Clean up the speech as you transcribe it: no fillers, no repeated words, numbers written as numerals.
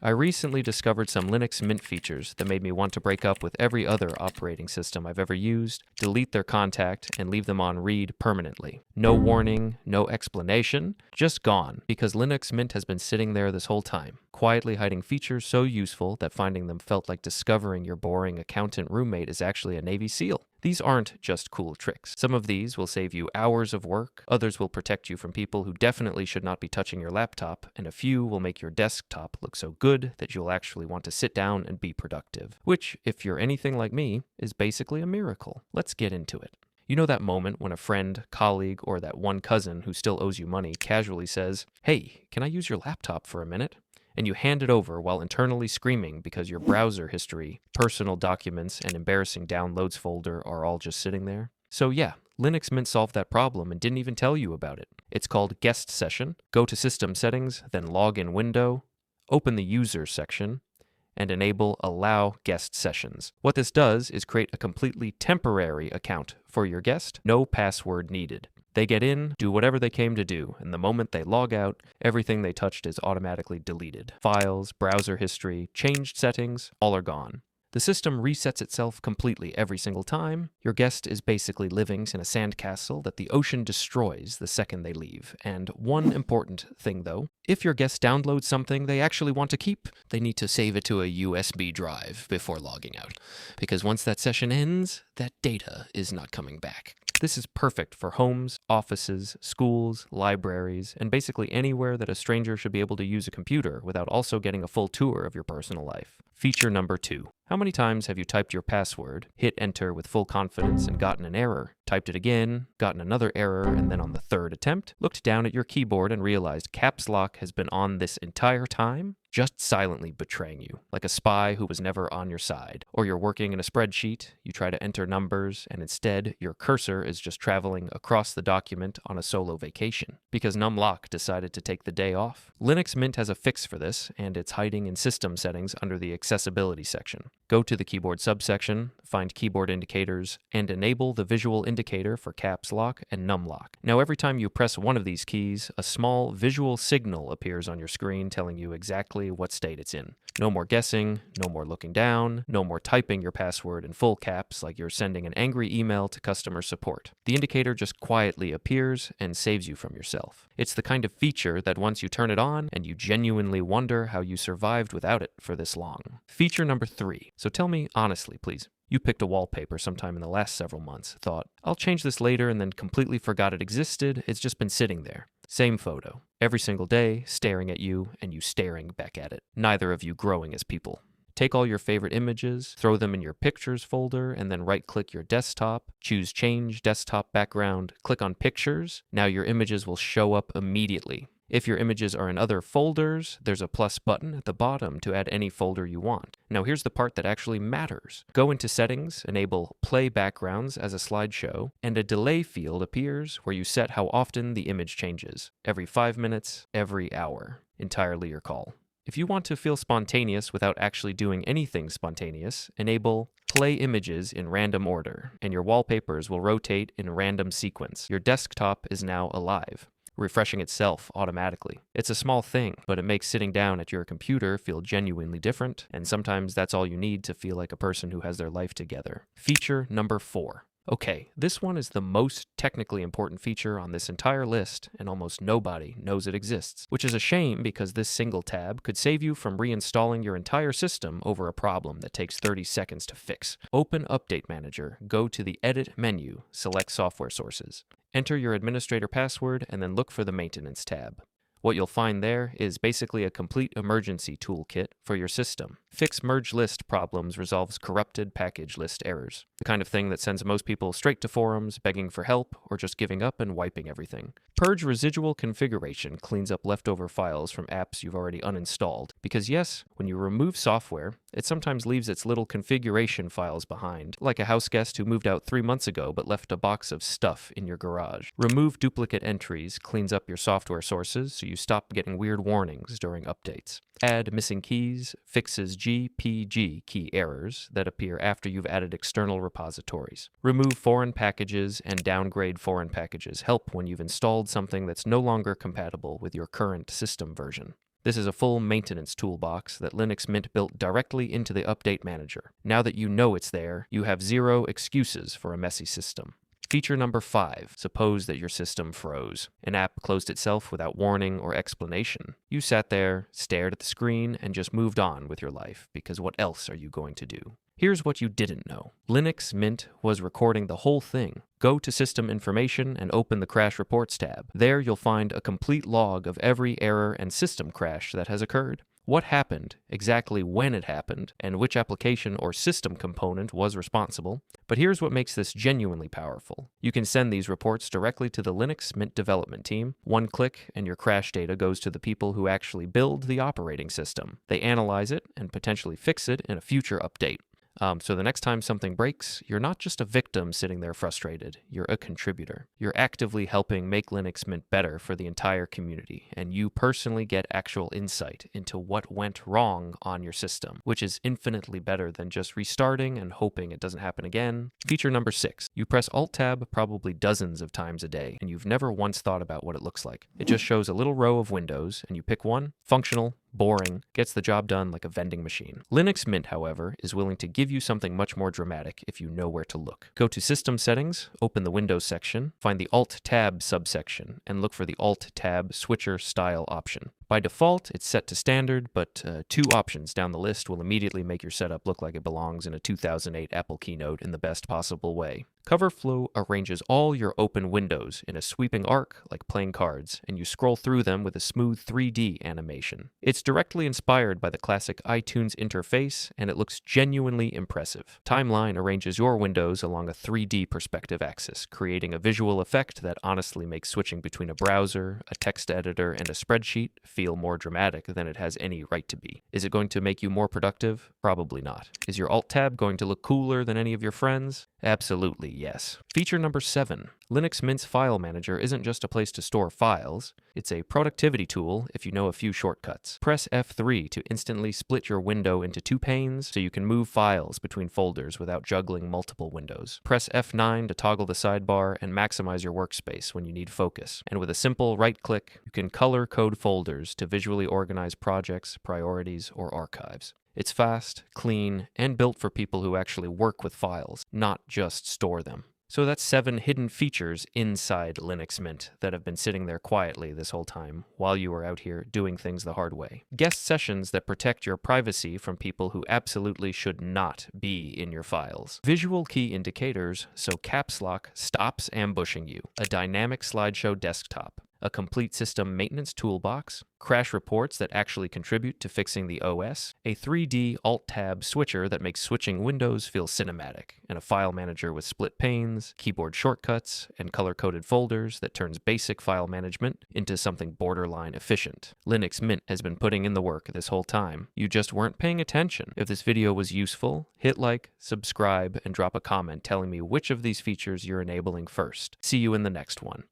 I recently discovered some Linux Mint features that made me want to break up with every other operating system I've ever used, delete their contact, and leave them on read permanently. No warning, no explanation, just gone, because Linux Mint has been sitting there this whole time, quietly hiding features so useful that finding them felt like discovering your boring accountant roommate is actually a Navy SEAL. These aren't just cool tricks. Some of these will save you hours of work, others will protect you from people who definitely should not be touching your laptop, and a few will make your desktop look so good that you'll actually want to sit down and be productive. Which, if you're anything like me, is basically a miracle. Let's get into it. You know that moment when a friend, colleague, or that one cousin who still owes you money casually says, "Hey, can I use your laptop for a minute?" And you hand it over while internally screaming because your browser history, personal documents, and embarrassing downloads folder are all just sitting there? So yeah, Linux Mint solved that problem and didn't even tell you about it. It's called Guest Session. Go to System Settings, then Login Window, open the User section, and enable Allow Guest Sessions. What this does is create a completely temporary account for your guest, no password needed. They get in, do whatever they came to do, and the moment they log out, everything they touched is automatically deleted. Files, browser history, changed settings, all are gone. The system resets itself completely every single time. Your guest is basically living in a sandcastle that the ocean destroys the second they leave. And one important thing though, if your guest downloads something they actually want to keep, they need to save it to a USB drive before logging out. Because once that session ends, that data is not coming back. This is perfect for homes, offices, schools, libraries, and basically anywhere that a stranger should be able to use a computer without also getting a full tour of your personal life. Feature number 2. How many times have you typed your password, hit enter with full confidence, and gotten an error? Typed it again, gotten another error, and then on the third attempt, looked down at your keyboard and realized caps lock has been on this entire time, just silently betraying you, like a spy who was never on your side. Or you're working in a spreadsheet, you try to enter numbers, and instead your cursor is just traveling across the document on a solo vacation, because numlock decided to take the day off. Linux Mint has a fix for this, and it's hiding in System Settings under the Accessibility section. Go to the keyboard subsection, find keyboard indicators, and enable the visual indicator for caps lock and numlock. Now every time you press one of these keys, a small visual signal appears on your screen telling you exactly what state it's in. No more guessing, no more looking down, no more typing your password in full caps like you're sending an angry email to customer support. The indicator just quietly appears and saves you from yourself. It's the kind of feature that once you turn it on and you genuinely wonder how you survived without it for this long. Feature number 3. So tell me honestly, please. You picked a wallpaper sometime in the last several months, thought, I'll change this later, and then completely forgot it existed. It's just been sitting there. Same photo. Every single day, staring at you, and you staring back at it. Neither of you growing as people. Take all your favorite images, throw them in your Pictures folder, and then right-click your desktop, choose Change Desktop Background, click on Pictures. Now your images will show up immediately. If your images are in other folders, there's a plus button at the bottom to add any folder you want. Now here's the part that actually matters. Go into Settings, enable Play Backgrounds as a slideshow, and a delay field appears where you set how often the image changes. Every 5 minutes, every hour. Entirely your call. If you want to feel spontaneous without actually doing anything spontaneous, enable Play Images in random order, and your wallpapers will rotate in random sequence. Your desktop is now alive, refreshing itself automatically. It's a small thing, but it makes sitting down at your computer feel genuinely different, and sometimes that's all you need to feel like a person who has their life together. Feature number 4. Okay, this one is the most technically important feature on this entire list, and almost nobody knows it exists, which is a shame because this single tab could save you from reinstalling your entire system over a problem that takes 30 seconds to fix. Open Update Manager, go to the Edit menu, select Software Sources. Enter your administrator password, and then look for the Maintenance tab. What you'll find there is basically a complete emergency toolkit for your system. Fix merge list problems resolves corrupted package list errors, the kind of thing that sends most people straight to forums, begging for help, or just giving up and wiping everything. Purge residual configuration cleans up leftover files from apps you've already uninstalled, because yes, when you remove software, it sometimes leaves its little configuration files behind, like a house guest who moved out 3 months ago but left a box of stuff in your garage. Remove duplicate entries cleans up your software sources so you stop getting weird warnings during updates. Add missing keys fixes GPG key errors that appear after you've added external repositories. Remove foreign packages and downgrade foreign packages help when you've installed something that's no longer compatible with your current system version. This is a full maintenance toolbox that Linux Mint built directly into the Update Manager. Now that you know it's there, you have zero excuses for a messy system. Feature number 5. Suppose that your system froze. An app closed itself without warning or explanation. You sat there, stared at the screen, and just moved on with your life, because what else are you going to do? Here's what you didn't know. Linux Mint was recording the whole thing. Go to System Information and open the Crash Reports tab. There you'll find a complete log of every error and system crash that has occurred. What happened, exactly when it happened, and which application or system component was responsible. But here's what makes this genuinely powerful. You can send these reports directly to the Linux Mint development team. One click and your crash data goes to the people who actually build the operating system. They analyze it and potentially fix it in a future update. So the next time something breaks, you're not just a victim sitting there frustrated, you're a contributor. You're actively helping make Linux Mint better for the entire community, and you personally get actual insight into what went wrong on your system, which is infinitely better than just restarting and hoping it doesn't happen again. Feature number 6. You press Alt-Tab probably dozens of times a day, and you've never once thought about what it looks like. It just shows a little row of windows, and you pick one, functional, boring, gets the job done like a vending machine. Linux Mint, however, is willing to give you something much more dramatic if you know where to look. Go to System Settings, open the Windows section, find the Alt-Tab subsection, and look for the Alt-Tab Switcher Style option. By default, it's set to standard, but 2 options down the list will immediately make your setup look like it belongs in a 2008 Apple keynote in the best possible way. CoverFlow arranges all your open windows in a sweeping arc like playing cards, and you scroll through them with a smooth 3D animation. It's directly inspired by the classic iTunes interface, and it looks genuinely impressive. Timeline arranges your windows along a 3D perspective axis, creating a visual effect that honestly makes switching between a browser, a text editor, and a spreadsheet feel more dramatic than it has any right to be. Is it going to make you more productive? Probably not. Is your Alt-Tab going to look cooler than any of your friends? Absolutely yes. Feature number 7. Linux Mint's file manager isn't just a place to store files, it's a productivity tool if you know a few shortcuts. Press F3 to instantly split your window into 2 panes so you can move files between folders without juggling multiple windows. Press F9 to toggle the sidebar and maximize your workspace when you need focus. And with a simple right click, you can color code folders to visually organize projects, priorities, or archives. It's fast, clean, and built for people who actually work with files, not just store them. So that's 7 hidden features inside Linux Mint that have been sitting there quietly this whole time while you were out here doing things the hard way. Guest sessions that protect your privacy from people who absolutely should not be in your files. Visual key indicators so caps lock stops ambushing you. A dynamic slideshow desktop. A complete system maintenance toolbox, crash reports that actually contribute to fixing the OS, a 3D Alt-Tab switcher that makes switching windows feel cinematic, and a file manager with split panes, keyboard shortcuts, and color-coded folders that turns basic file management into something borderline efficient. Linux Mint has been putting in the work this whole time. You just weren't paying attention. If this video was useful, hit like, subscribe, and drop a comment telling me which of these features you're enabling first. See you in the next one.